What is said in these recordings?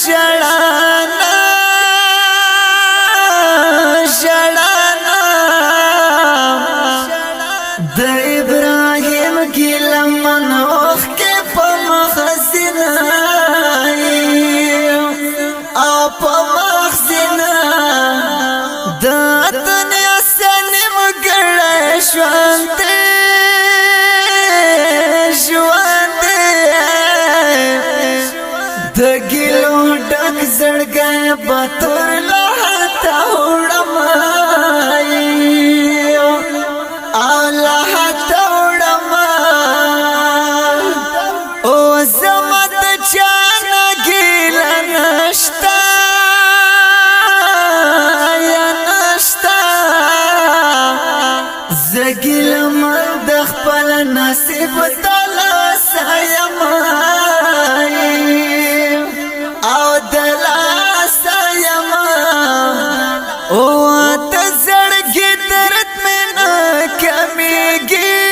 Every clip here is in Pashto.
شړانا شړانا د ابراهیم ګلمن اوخ کې په مخزنا او په مخزنا د دنیا سنم ګړې شوند د ګلو ډک زړګې بتور لهتا وړم الله ته وړم او زمت چان ګل نشتا یا نشتا زګل مرد خپل نصیب تعالی سایم او دلا سایم او ته زړګي درد مې نه کمیږي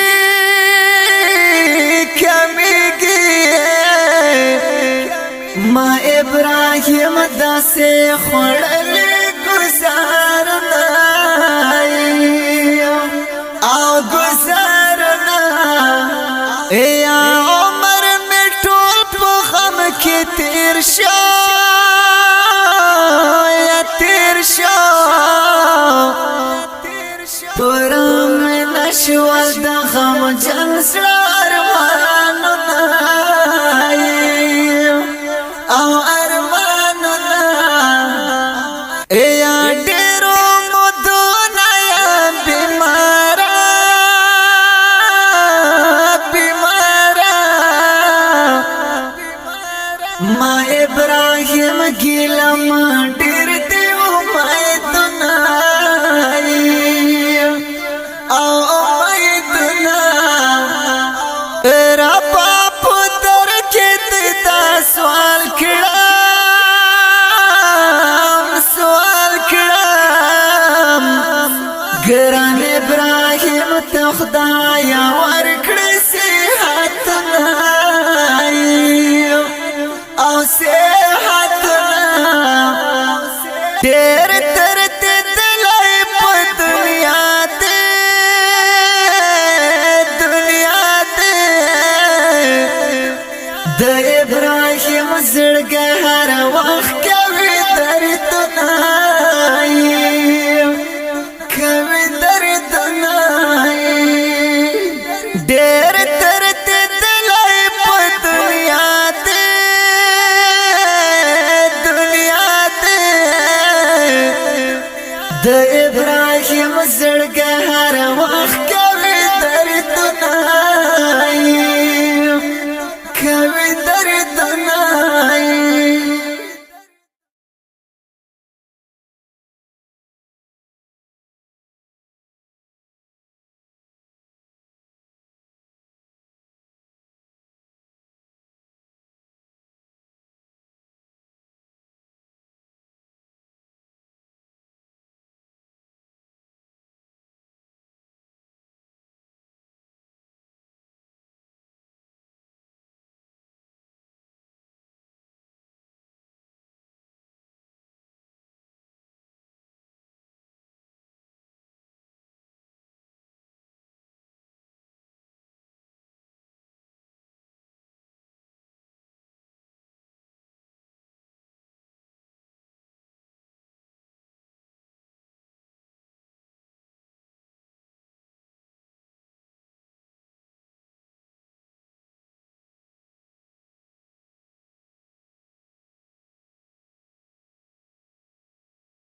کمیږي ما ابراهیم داسې خړلې گزار نه او گزار نه یا عمر می ټول په غم کې تیر شو یا تیر شو پرم نشو د غم جن سره ارمانونه او ارمانونه یا ډېرو مودونه یا بیماره ما ابراهیم ګلم ډېر دی امیدونه او امیدونه را په در کې دا سوال کړم سوال کړم ګران ابراهیم ته خدای ورکړي صحتونه او صحتنا تیر تر دلای په دنیا دې د ابراهیم زړګي هر وخت کوي دردنا کوي دردنا ډېر تر دلای په دنیا د ابراهیم زړګي هر وخت